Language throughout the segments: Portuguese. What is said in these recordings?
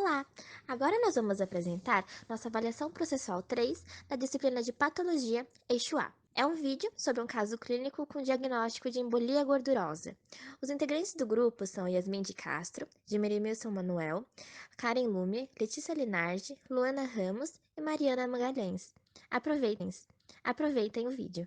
Olá! Agora nós vamos apresentar nossa avaliação processual 3 da disciplina de Patologia, eixo A. É um vídeo sobre um caso clínico com diagnóstico de embolia gordurosa. Os integrantes do grupo são Yasmin de Castro, Jemerimilson Manuel, Karen Lume, Letícia Linardi, Luana Ramos e Mariana Magalhães. Aproveitem o vídeo.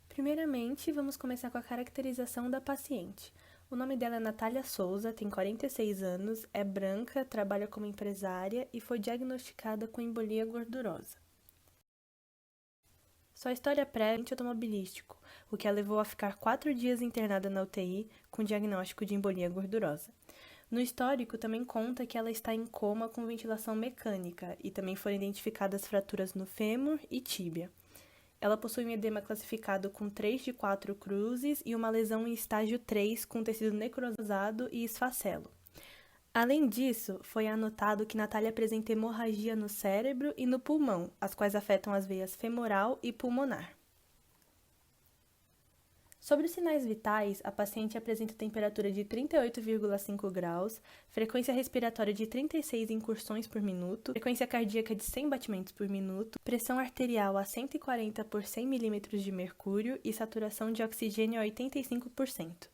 Primeiramente, vamos começar com a caracterização da paciente. O nome dela é Natália Souza, tem 46 anos, é branca, trabalha como empresária e foi diagnosticada com embolia gordurosa. Sua história prévia é automobilístico, o que a levou a ficar 4 dias internada na UTI com diagnóstico de embolia gordurosa. No histórico também conta que ela está em coma com ventilação mecânica e também foram identificadas fraturas no fêmur e tíbia. Ela possui um edema classificado com 3 de 4 cruzes e uma lesão em estágio 3 com tecido necrosado e esfacelo. Além disso, foi anotado que Natália apresenta hemorragia no cérebro e no pulmão, as quais afetam as veias femoral e pulmonar. Sobre os sinais vitais, a paciente apresenta temperatura de 38,5 graus, frequência respiratória de 36 incursões por minuto, frequência cardíaca de 100 batimentos por minuto, pressão arterial a 140 por 100 mm de mercúrio e saturação de oxigênio a 85%.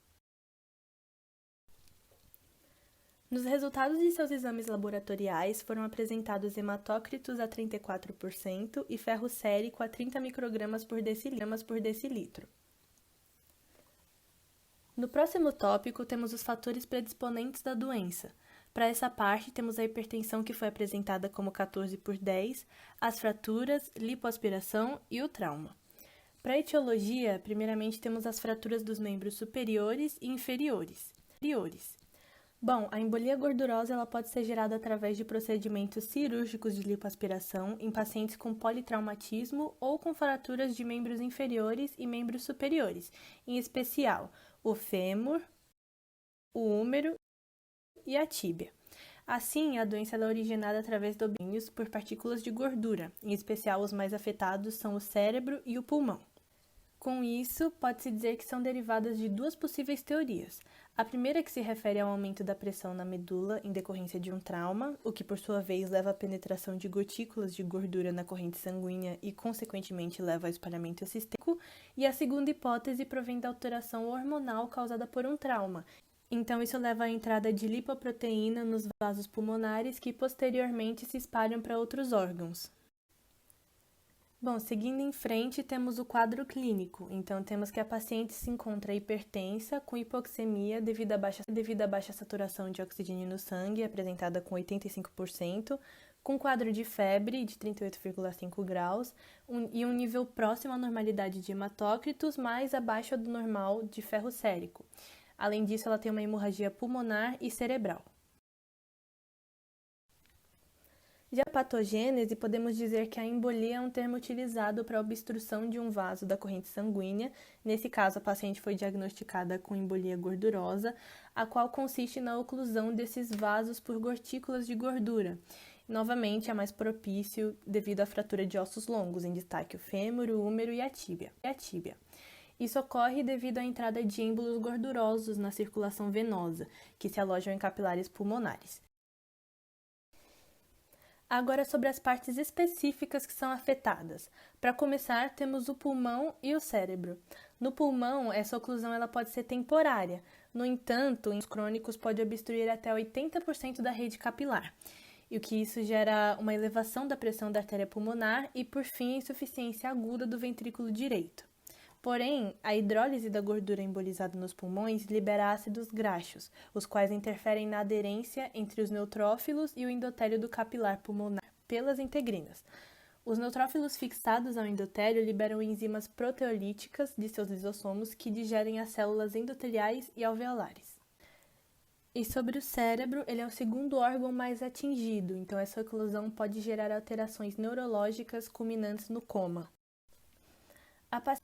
Nos resultados de seus exames laboratoriais foram apresentados hematócritos a 34% e ferro sérico a 30 microgramas por decilitro. No próximo tópico, temos os fatores predisponentes da doença. Para essa parte, temos a hipertensão que foi apresentada como 14/10, as fraturas, lipoaspiração e o trauma. Para a etiologia, primeiramente temos as fraturas dos membros superiores e inferiores. Bom, a embolia gordurosa ela pode ser gerada através de procedimentos cirúrgicos de lipoaspiração em pacientes com politraumatismo ou com fraturas de membros inferiores e membros superiores, em especial o fêmur, o úmero e a tíbia. Assim, a doença é originada através do obinhos por partículas de gordura, em especial os mais afetados são o cérebro e o pulmão. Com isso, pode-se dizer que são derivadas de duas possíveis teorias. A primeira que se refere ao aumento da pressão na medula em decorrência de um trauma, o que por sua vez leva à penetração de gotículas de gordura na corrente sanguínea e consequentemente leva ao espalhamento sistêmico, e a segunda hipótese provém da alteração hormonal causada por um trauma. Então isso leva à entrada de lipoproteína nos vasos pulmonares que posteriormente se espalham para outros órgãos. Bom, seguindo em frente, temos o quadro clínico. Então, temos que a paciente se encontra hipertensa, com hipoxemia devido à baixa saturação de oxigênio no sangue, apresentada com 85%, com quadro de febre de 38,5 graus e um nível próximo à normalidade de hematócritos, mais abaixo do normal de ferro sérico. Além disso, ela tem uma hemorragia pulmonar e cerebral. Já a patogênese, podemos dizer que a embolia é um termo utilizado para a obstrução de um vaso da corrente sanguínea. Nesse caso, a paciente foi diagnosticada com embolia gordurosa, a qual consiste na oclusão desses vasos por gotículas de gordura. Novamente, é mais propício devido à fratura de ossos longos, em destaque o fêmur, o úmero e a tíbia. Isso ocorre devido à entrada de êmbolos gordurosos na circulação venosa, que se alojam em capilares pulmonares. Agora sobre as partes específicas que são afetadas. Para começar, temos o pulmão e o cérebro. No pulmão, essa oclusão ela pode ser temporária. No entanto, em crônicos pode obstruir até 80% da rede capilar, e o que isso gera uma elevação da pressão da artéria pulmonar e, por fim, insuficiência aguda do ventrículo direito. Porém, a hidrólise da gordura embolizada nos pulmões libera ácidos graxos, os quais interferem na aderência entre os neutrófilos e o endotélio do capilar pulmonar pelas integrinas. Os neutrófilos fixados ao endotélio liberam enzimas proteolíticas de seus lisossomos que digerem as células endoteliais e alveolares. E sobre o cérebro, ele é o segundo órgão mais atingido, então essa oclusão pode gerar alterações neurológicas culminantes no coma.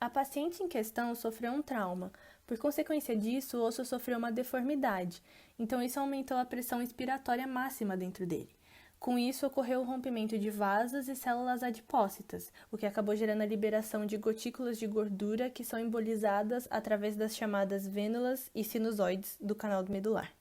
A paciente em questão sofreu um trauma. Por consequência disso, o osso sofreu uma deformidade. Então, isso aumentou a pressão inspiratória máxima dentro dele. Com isso, ocorreu o rompimento de vasos e células adipócitas, o que acabou gerando a liberação de gotículas de gordura que são embolizadas através das chamadas vênulas e sinusoides do canal medular.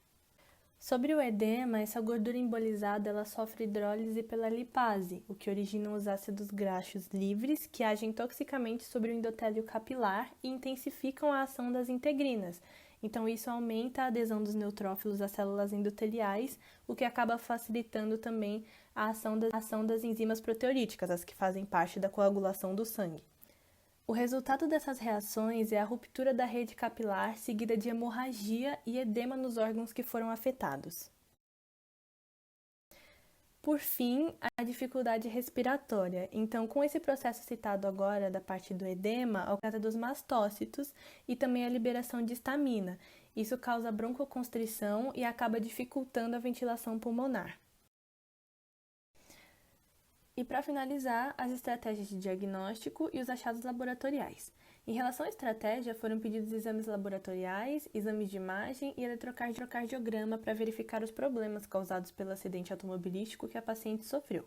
Sobre o edema, essa gordura embolizada ela sofre hidrólise pela lipase, o que origina os ácidos graxos livres que agem toxicamente sobre o endotélio capilar e intensificam a ação das integrinas. Então, isso aumenta a adesão dos neutrófilos às células endoteliais, o que acaba facilitando também a ação das enzimas proteolíticas, as que fazem parte da coagulação do sangue. O resultado dessas reações é a ruptura da rede capilar, seguida de hemorragia e edema nos órgãos que foram afetados. Por fim, a dificuldade respiratória. Então, com esse processo citado agora da parte do edema, ocorre dos mastócitos e também a liberação de histamina. Isso causa broncoconstrição e acaba dificultando a ventilação pulmonar. E para finalizar, as estratégias de diagnóstico e os achados laboratoriais. Em relação à estratégia, foram pedidos exames laboratoriais, exames de imagem e eletrocardiograma para verificar os problemas causados pelo acidente automobilístico que a paciente sofreu.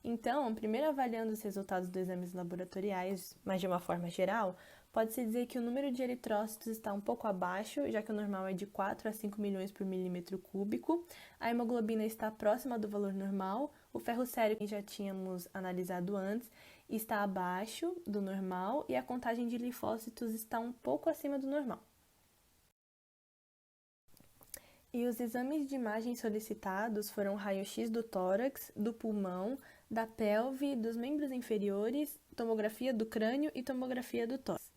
Então, primeiro avaliando os resultados dos exames laboratoriais, mas de uma forma geral, pode-se dizer que o número de eritrócitos está um pouco abaixo, já que o normal é de 4 a 5 milhões por milímetro cúbico, a hemoglobina está próxima do valor normal, o ferro sério, que já tínhamos analisado antes, está abaixo do normal e a contagem de linfócitos está um pouco acima do normal. E os exames de imagem solicitados foram raio-x do tórax, do pulmão, da pelve, dos membros inferiores, tomografia do crânio e tomografia do tórax.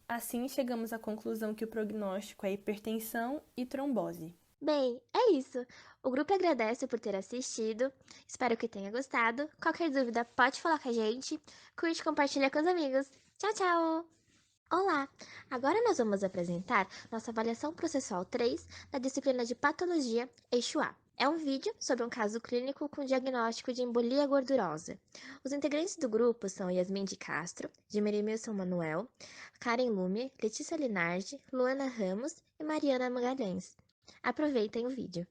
Assim, chegamos à conclusão que o prognóstico é hipertensão e trombose. Bem, é isso. O grupo agradece por ter assistido. Espero que tenha gostado. Qualquer dúvida, pode falar com a gente. Curte e compartilha com os amigos. Tchau, tchau! Olá! Agora nós vamos apresentar nossa avaliação processual 3 da disciplina de Patologia, eixo A. É um vídeo sobre um caso clínico com diagnóstico de embolia gordurosa. Os integrantes do grupo são Yasmin de Castro, Jemerimilson Manuel, Karen Lume, Letícia Linardi, Luana Ramos e Mariana Magalhães. Aproveitem o vídeo.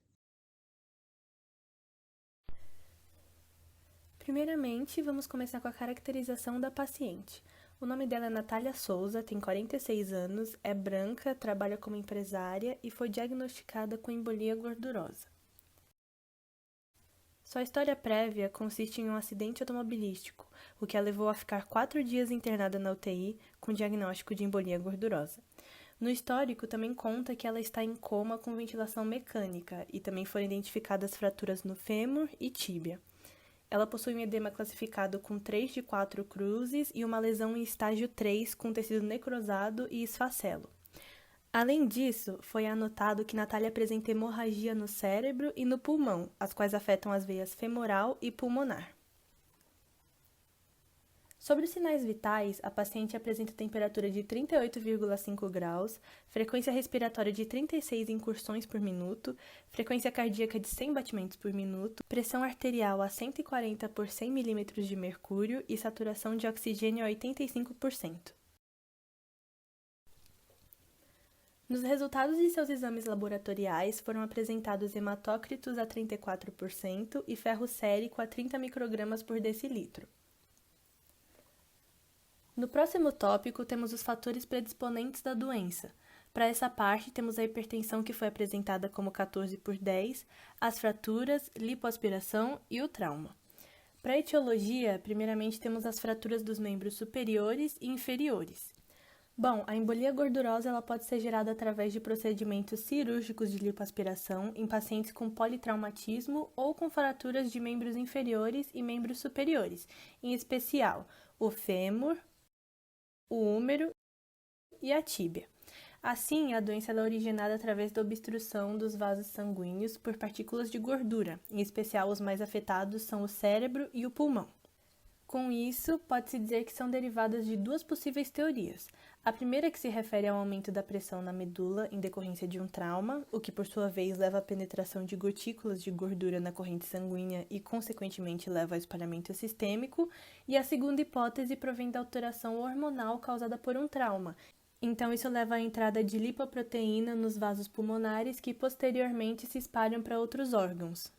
Primeiramente, vamos começar com a caracterização da paciente. O nome dela é Natália Souza, tem 46 anos, é branca, trabalha como empresária e foi diagnosticada com embolia gordurosa. Sua história prévia consiste em um acidente automobilístico, o que a levou a ficar 4 dias internada na UTI com diagnóstico de embolia gordurosa. No histórico também conta que ela está em coma com ventilação mecânica e também foram identificadas fraturas no fêmur e tíbia. Ela possui um edema classificado com 3 de 4 cruzes e uma lesão em estágio 3 com tecido necrosado e esfacelo. Além disso, foi anotado que Natália apresenta hemorragia no cérebro e no pulmão, as quais afetam as veias femoral e pulmonar. Sobre os sinais vitais, a paciente apresenta temperatura de 38,5 graus, frequência respiratória de 36 incursões por minuto, frequência cardíaca de 100 batimentos por minuto, pressão arterial a 140 por 100 milímetros de mercúrio e saturação de oxigênio a 85%. Nos resultados de seus exames laboratoriais foram apresentados hematócritos a 34% e ferro sérico a 30 microgramas por decilitro. No próximo tópico, temos os fatores predisponentes da doença. Para essa parte, temos a hipertensão que foi apresentada como 14/10, as fraturas, lipoaspiração e o trauma. Para a etiologia, primeiramente temos as fraturas dos membros superiores e inferiores. Bom, a embolia gordurosa ela pode ser gerada através de procedimentos cirúrgicos de lipoaspiração em pacientes com politraumatismo ou com fraturas de membros inferiores e membros superiores, em especial o fêmur, o húmero e a tíbia. Assim, a doença é originada através da obstrução dos vasos sanguíneos por partículas de gordura, em especial os mais afetados são o cérebro e o pulmão. Com isso, pode-se dizer que são derivadas de duas possíveis teorias. A primeira que se refere ao aumento da pressão na medula em decorrência de um trauma, o que por sua vez leva à penetração de gotículas de gordura na corrente sanguínea e consequentemente leva ao espalhamento sistêmico, e a segunda hipótese provém da alteração hormonal causada por um trauma. Então isso leva à entrada de lipoproteína nos vasos pulmonares que posteriormente se espalham para outros órgãos.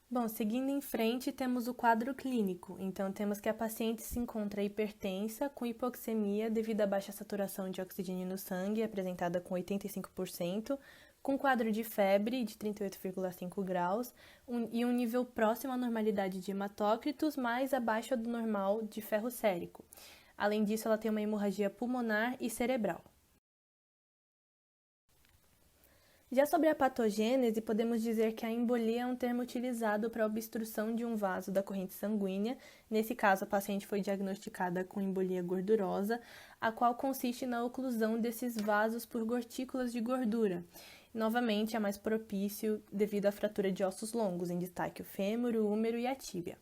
Bom, seguindo em frente, temos o quadro clínico. Então, temos que a paciente se encontra hipertensa, com hipoxemia devido à baixa saturação de oxigênio no sangue, apresentada com 85%, com quadro de febre de 38,5 graus e um nível próximo à normalidade de hematócritos, mais abaixo do normal de ferro sérico. Além disso, ela tem uma hemorragia pulmonar e cerebral. Já sobre a patogênese, podemos dizer que a embolia é um termo utilizado para a obstrução de um vaso da corrente sanguínea. Nesse caso, a paciente foi diagnosticada com embolia gordurosa, a qual consiste na oclusão desses vasos por gotículas de gordura. Novamente, é mais propício devido à fratura de ossos longos, em destaque o fêmur, o húmero e a tíbia.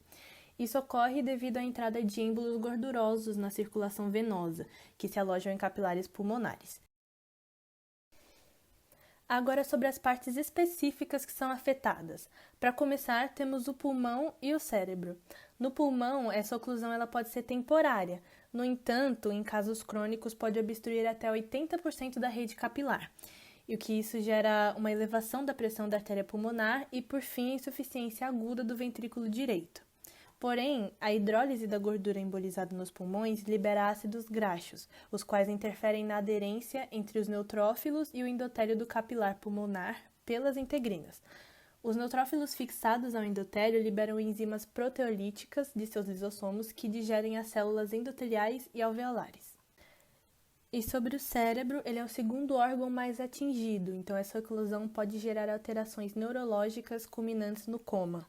Isso ocorre devido à entrada de êmbolos gordurosos na circulação venosa, que se alojam em capilares pulmonares. Agora sobre as partes específicas que são afetadas. Para começar, temos o pulmão e o cérebro. No pulmão, essa oclusão ela pode ser temporária. No entanto, em casos crônicos, pode obstruir até 80% da rede capilar. E o que isso gera uma elevação da pressão da artéria pulmonar e, por fim, a insuficiência aguda do ventrículo direito. Porém, a hidrólise da gordura embolizada nos pulmões libera ácidos graxos, os quais interferem na aderência entre os neutrófilos e o endotélio do capilar pulmonar pelas integrinas. Os neutrófilos fixados ao endotélio liberam enzimas proteolíticas de seus lisossomos que digerem as células endoteliais e alveolares. E sobre o cérebro, ele é o segundo órgão mais atingido, então essa oclusão pode gerar alterações neurológicas culminantes no coma.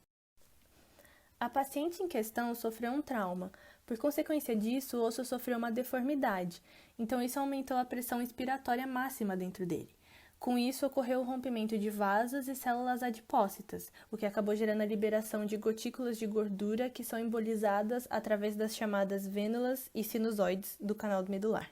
A paciente em questão sofreu um trauma. Por consequência disso, o osso sofreu uma deformidade, então isso aumentou a pressão inspiratória máxima dentro dele. Com isso, ocorreu o rompimento de vasos e células adipócitas, o que acabou gerando a liberação de gotículas de gordura que são embolizadas através das chamadas vênulas e sinusoides do canal medular.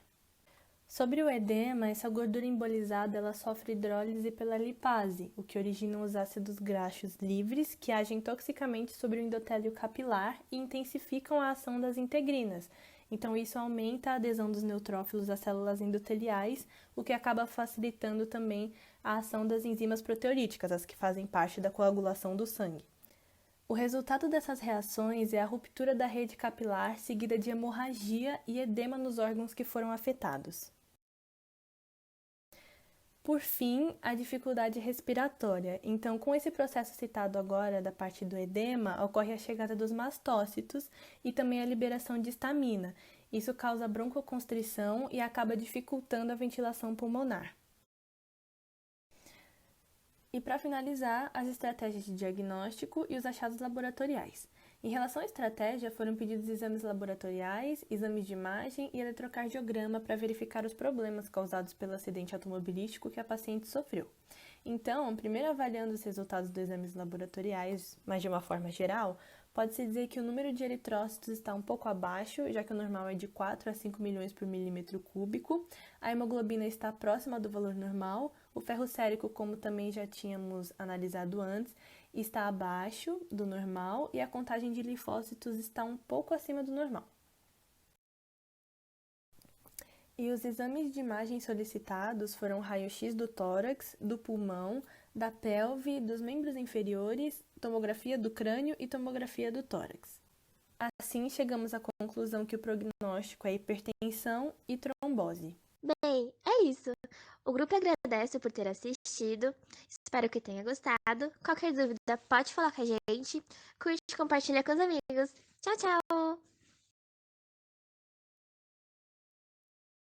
Sobre o edema, essa gordura embolizada ela sofre hidrólise pela lipase, o que origina os ácidos graxos livres que agem toxicamente sobre o endotélio capilar e intensificam a ação das integrinas. Então, isso aumenta a adesão dos neutrófilos às células endoteliais, o que acaba facilitando também a ação das enzimas proteolíticas, as que fazem parte da coagulação do sangue. O resultado dessas reações é a ruptura da rede capilar, seguida de hemorragia e edema nos órgãos que foram afetados. Por fim, a dificuldade respiratória. Então, com esse processo citado agora da parte do edema, ocorre a chegada dos mastócitos e também a liberação de histamina. Isso causa broncoconstrição e acaba dificultando a ventilação pulmonar. E para finalizar, as estratégias de diagnóstico e os achados laboratoriais. Em relação à estratégia, foram pedidos exames laboratoriais, exames de imagem e eletrocardiograma para verificar os problemas causados pelo acidente automobilístico que a paciente sofreu. Então, primeiro avaliando os resultados dos exames laboratoriais, mas de uma forma geral, pode-se dizer que o número de eritrócitos está um pouco abaixo, já que o normal é de 4 a 5 milhões por milímetro cúbico, a hemoglobina está próxima do valor normal, o ferro sérico, como também já tínhamos analisado antes, está abaixo do normal e a contagem de linfócitos está um pouco acima do normal. E os exames de imagem solicitados foram raio-x do tórax, do pulmão, da pelve, dos membros inferiores, tomografia do crânio e tomografia do tórax. Assim, chegamos à conclusão que o prognóstico é hipertensão e trombose. Bem, é isso. O grupo agradece por ter assistido. Espero que tenha gostado. Qualquer dúvida, pode falar com a gente. Curte e compartilha com os amigos. Tchau, tchau!